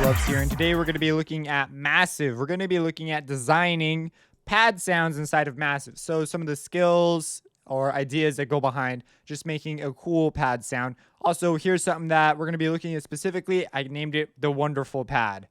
Loves here, and today we're going to be looking at Massive. We're going to be looking at designing pad sounds inside of Massive. So some of the skills or ideas that go behind just making a cool pad sound. Also, here's something that we're going to be looking at specifically. I named it the Wonderful Pad.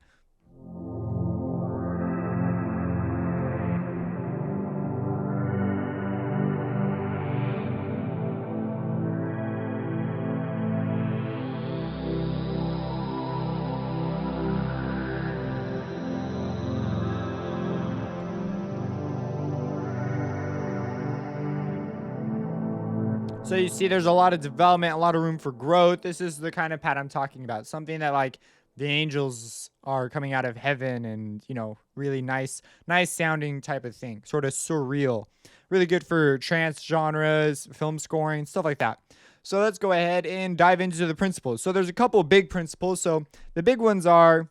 So you see there's a lot of development, a lot of room for growth. This is the kind of pad I'm talking about. Something that like the angels are coming out of heaven and, you know, really nice sounding type of thing. Sort of surreal. Really good for trance genres, film scoring, stuff like that. So let's go ahead and dive into the principles. So there's a couple of big principles. So the big ones are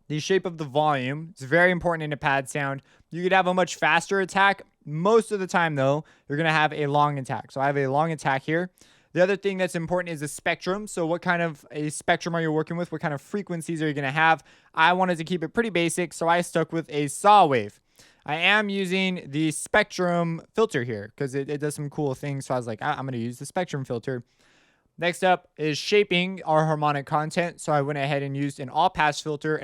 the shape of the volume. It's very important in a pad sound. You could have a much faster attack. Most of the time, though, you're going to have a long attack. So I have a long attack here. The other thing that's important is the spectrum. So what kind of a spectrum are you working with? What kind of frequencies are you going to have? I wanted to keep it pretty basic, so I stuck with a saw wave. I am using the spectrum filter here because it does some cool things. So I was like, I'm going to use the spectrum filter. Next up is shaping our harmonic content. So I went ahead and used an all-pass filter,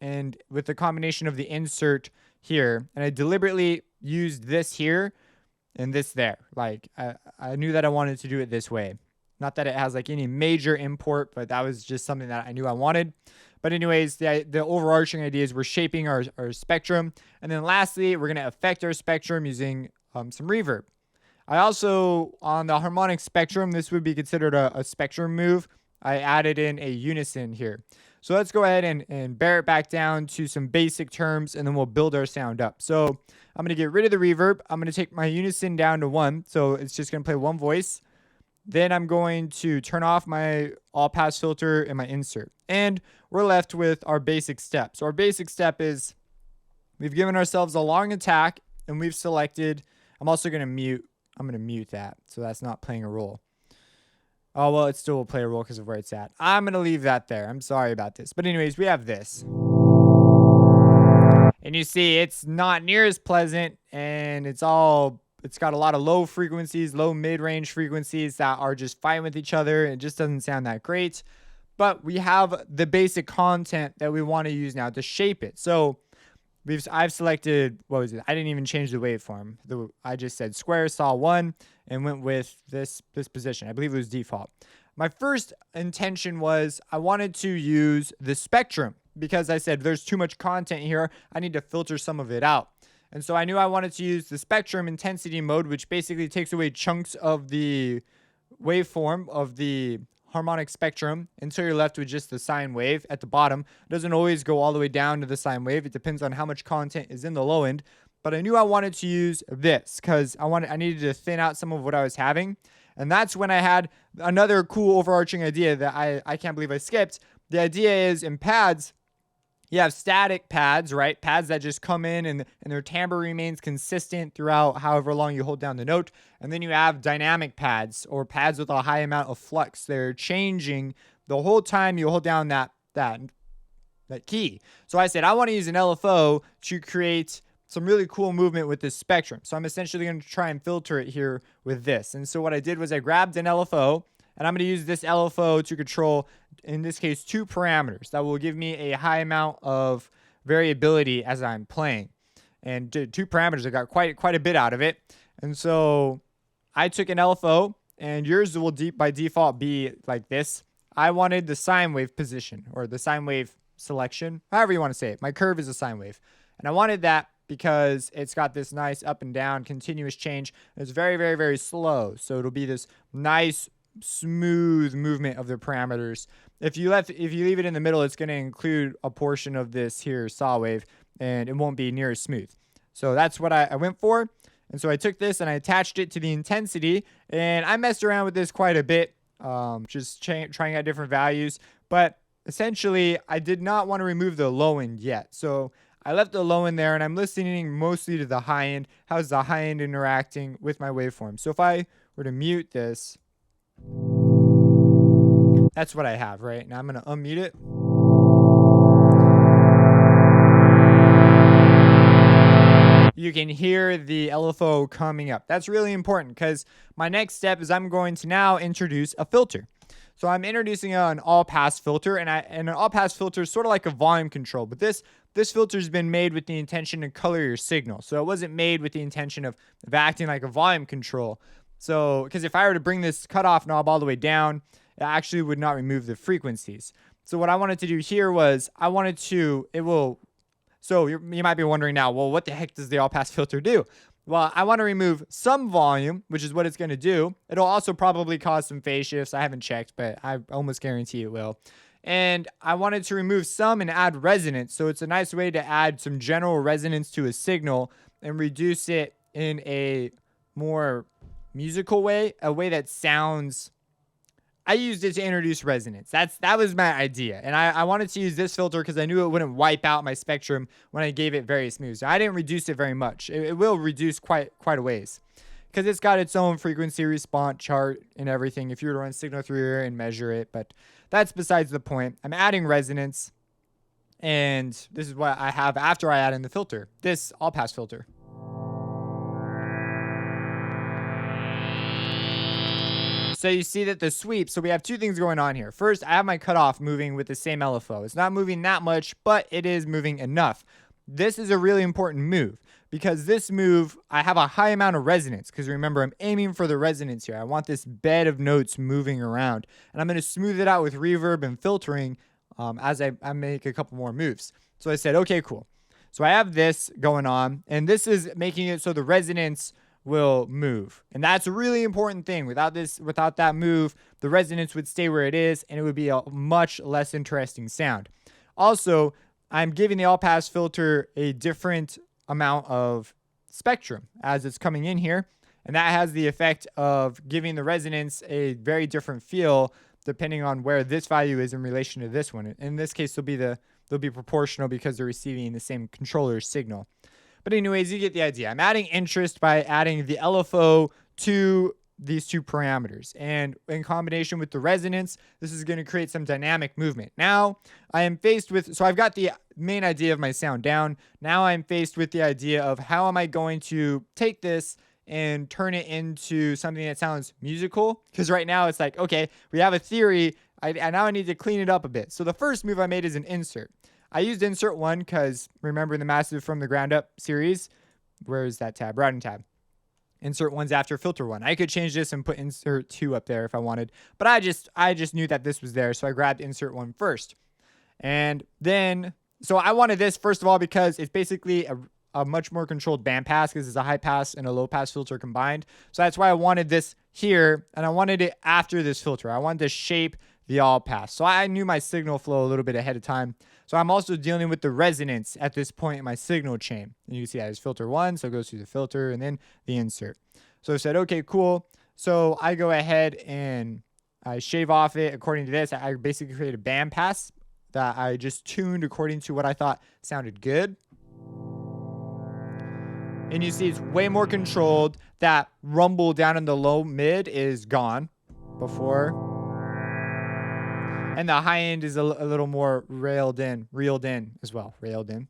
and with the combination of the insert here, and I deliberately used this here and this there. Like I knew that I wanted to do it this way. Not that it has like any major import, but that was just something that I knew I wanted. But anyways, the overarching idea is we're shaping our spectrum. And then lastly, we're going to affect our spectrum using some reverb. I also, on the harmonic spectrum, this would be considered a spectrum move. I added in a unison here. So let's go ahead and bear it back down to some basic terms, and then we'll build our sound up. So I'm going to get rid of the reverb. I'm going to take my unison down to 1. So it's just going to play one voice. Then I'm going to turn off my all-pass filter and my insert. And we're left with our basic step. So our basic step is we've given ourselves a long attack, and we've selected. I'm also going to mute. I'm going to mute that, so that's not playing a role. Oh, well, it still will play a role because of where it's at. I'm going to leave that there. I'm sorry about this. But anyways, we have this. And you see, it's not near as pleasant, and it's got a lot of low frequencies, low mid-range frequencies that are just fighting with each other. It just doesn't sound that great. But we have the basic content that we want to use now to shape it. So I've selected, what was it? I didn't even change the waveform. I just said square saw 1 and went with this position. I believe it was default. My first intention was I wanted to use the spectrum because I said there's too much content here. I need to filter some of it out. And so I knew I wanted to use the spectrum intensity mode, which basically takes away chunks of the waveform of the harmonic spectrum until you're left with just the sine wave at the bottom. It doesn't always go all the way down to the sine wave. It depends on how much content is in the low end. But I knew I wanted to use this because I needed to thin out some of what I was having. And that's when I had another cool overarching idea that I can't believe I skipped. The idea is in pads, you have static pads, right? Pads that just come in and their timbre remains consistent throughout however long you hold down the note. And then you have dynamic pads or pads with a high amount of flux. They're changing the whole time you hold down that key. So I said, I want to use an LFO to create some really cool movement with this spectrum. So I'm essentially going to try and filter it here with this. And so what I did was I grabbed an LFO, and I'm going to use this LFO to control, in this case, 2 parameters that will give me a high amount of variability as I'm playing. And 2 parameters, I got quite a bit out of it. And so I took an LFO, and yours will by default be like this. I wanted the sine wave position or the sine wave selection, however you want to say it. My curve is a sine wave. And I wanted that because it's got this nice up and down continuous change. It's very, very, very slow. So it'll be this nice smooth movement of the parameters. If you leave it in the middle, it's going to include a portion of this here saw wave, and it won't be near as smooth. So that's what I went for. And so I took this and I attached it to the intensity, and I messed around with this quite a bit, just trying out different values. But essentially, I did not want to remove the low end yet. So I left the low end there, and I'm listening mostly to the high end. How's the high end interacting with my waveform? So if I were to mute this, that's what I have, right? Now I'm going to unmute it. you can hear the LFO coming up. That's really important because my next step is I'm going to now introduce a filter. So I'm introducing an all-pass filter, and an all-pass filter is sort of like a volume control, but this filter's been made with the intention to color your signal. So it wasn't made with the intention of acting like a volume control. So, because if I were to bring this cutoff knob all the way down, it actually would not remove the frequencies. So what I wanted to do here was so you might be wondering now, well, what the heck does the all-pass filter do? Well, I want to remove some volume, which is what it's going to do. It'll also probably cause some phase shifts. I haven't checked, but I almost guarantee it will. And I wanted to remove some and add resonance. So it's a nice way to add some general resonance to a signal and reduce it in a more musical way, a way that sounds... I used it to introduce resonance. That was my idea. And I wanted to use this filter because I knew it wouldn't wipe out my spectrum when I gave it various moves. I didn't reduce it very much. It will reduce quite a ways because it's got its own frequency response chart and everything if you were to run signal through here and measure it. But that's besides the point. I'm adding resonance, and this is what I have after I add in the filter, this all-pass filter. So you see that the sweep, so we have two things going on here. First, I have my cutoff moving with the same LFO. It's not moving that much, but it is moving enough. This is a really important move because this move, I have a high amount of resonance because remember, I'm aiming for the resonance here. I want this bed of notes moving around, and I'm going to smooth it out with reverb and filtering as I make a couple more moves. So I said, okay, cool. So I have this going on, and this is making it so the resonance will move. And that's a really important thing. Without that move, the resonance would stay where it is and it would be a much less interesting sound. Also, I'm giving the all-pass filter a different amount of spectrum as it's coming in here. And that has the effect of giving the resonance a very different feel depending on where this value is in relation to this one. In this case, they'll be proportional because they're receiving the same controller signal. But anyways, you get the idea. I'm adding interest by adding the LFO to these two parameters. And in combination with the resonance, this is going to create some dynamic movement. Now, I am faced with... So I've got the main idea of my sound down. Now I'm faced with the idea of how am I going to take this and turn it into something that sounds musical? Because right now it's like, okay, we have a theory. Now I need to clean it up a bit. So the first move I made is an insert. I used insert 1 because remember the Massive from the Ground Up series? Where is that tab? Routing tab. Insert 1's after filter 1. I could change this and put insert 2 up there if I wanted, but I just knew that this was there, so I grabbed insert 1 first. And then, so I wanted this first of all because it's basically a much more controlled bandpass because it's a high pass and a low pass filter combined. So that's why I wanted this here, and I wanted it after this filter. I wanted to shape the all pass. So I knew my signal flow a little bit ahead of time. So I'm also dealing with the resonance at this point in my signal chain. And you can see that is filter 1, so it goes through the filter and then the insert. So I said, okay, cool. So I go ahead and I shave off it according to this. I basically create a band pass that I just tuned according to what I thought sounded good. And you see it's way more controlled. That rumble down in the low mid is gone before. And the high end is a little more reeled in as well. Railed in.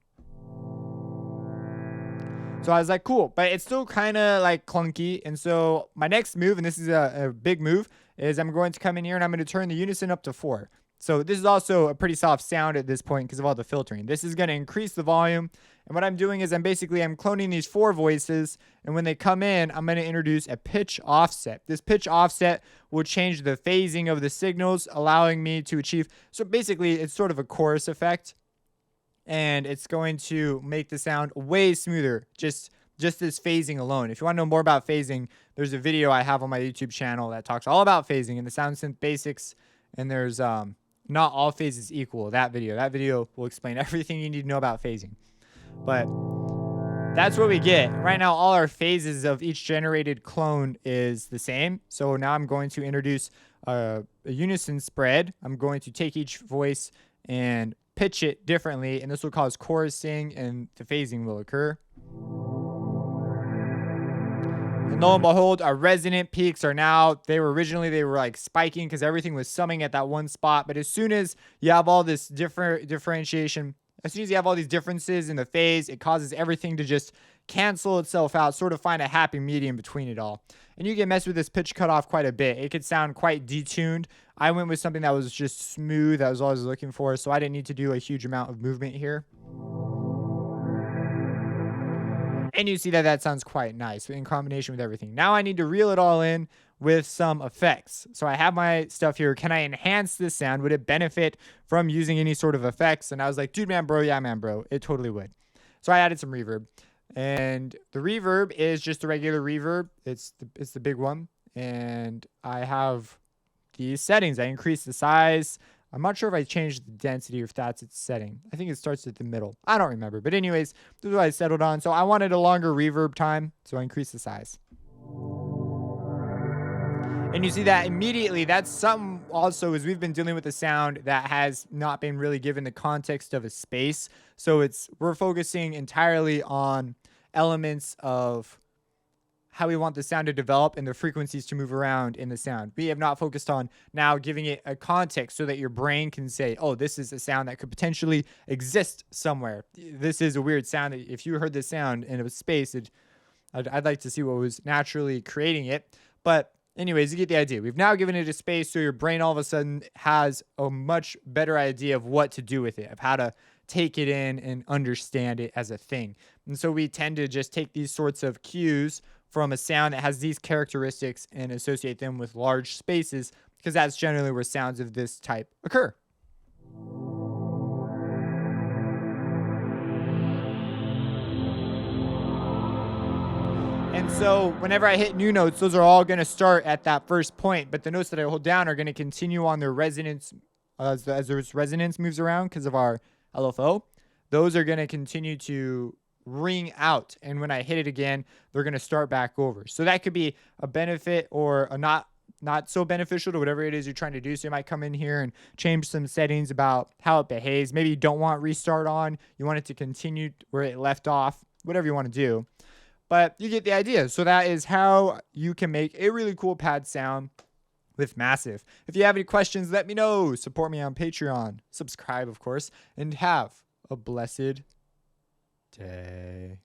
So I was like, cool. But it's still kind of like clunky. And so my next move, and this is a big move, is I'm going to come in here and I'm going to turn the unison up to 4. So this is also a pretty soft sound at this point because of all the filtering. This is going to increase the volume. And what I'm doing is I'm cloning these 4 voices. And when they come in, I'm going to introduce a pitch offset. This pitch offset will change the phasing of the signals, allowing me to achieve. So basically, it's sort of a chorus effect. And it's going to make the sound way smoother, just this phasing alone. If you want to know more about phasing, there's a video I have on my YouTube channel that talks all about phasing and the sound synth basics. And there's not all phases equal. That video will explain everything you need to know about phasing. But that's what we get. Right now, all our phases of each generated clone is the same. So now I'm going to introduce a unison spread. I'm going to take each voice and pitch it differently, and this will cause chorusing, and the phasing will occur. And lo and behold, our resonant peaks are now, they were like spiking because everything was summing at that one spot. But as soon as you have all this differentiation, as soon as you have all these differences in the phase, it causes everything to just cancel itself out, sort of find a happy medium between it all. And you can mess with this pitch cutoff quite a bit. It could sound quite detuned. I went with something that was just smooth. That was all I was looking for. So I didn't need to do a huge amount of movement here. And you see that that sounds quite nice in combination with everything. Now I need to reel it all in with some effects. So I have my stuff here. Can I enhance this sound? Would it benefit from using any sort of effects? And I was like, dude, man, bro, yeah, man, bro. It totally would. So I added some reverb. And the reverb is just a regular reverb. It's the big one. And I have these settings. I increased the size. I'm not sure if I changed the density or if that's its setting. I think it starts at the middle. I don't remember. But anyways, this is what I settled on. So I wanted a longer reverb time. So I increased the size. And you see that immediately. That's something also is we've been dealing with a sound that has not been really given the context of a space. So we're focusing entirely on elements of how we want the sound to develop and the frequencies to move around in the sound. We have not focused on now giving it a context so that your brain can say, oh, this is a sound that could potentially exist somewhere. This is a weird sound. If you heard this sound in a space, I'd like to see what was naturally creating it. But anyways, you get the idea. We've now given it a space so your brain all of a sudden has a much better idea of what to do with it, of how to take it in and understand it as a thing. And so we tend to just take these sorts of cues from a sound that has these characteristics and associate them with large spaces, because that's generally where sounds of this type occur. And so whenever I hit new notes, those are all going to start at that first point, but the notes that I hold down are going to continue on their resonance as their resonance moves around because of our LFO. Those are going to continue to ring out, and when I hit it again, they're going to start back over. So that could be a benefit or a not so beneficial to whatever it is you're trying to do. So you might come in here and change some settings about how it behaves. Maybe you don't want restart on. You want it to continue where it left off, whatever you want to do. But you get the idea. So that is how you can make a really cool pad sound with Massive. If you have any questions, let me know. Support me on Patreon. Subscribe, of course. And have a blessed day.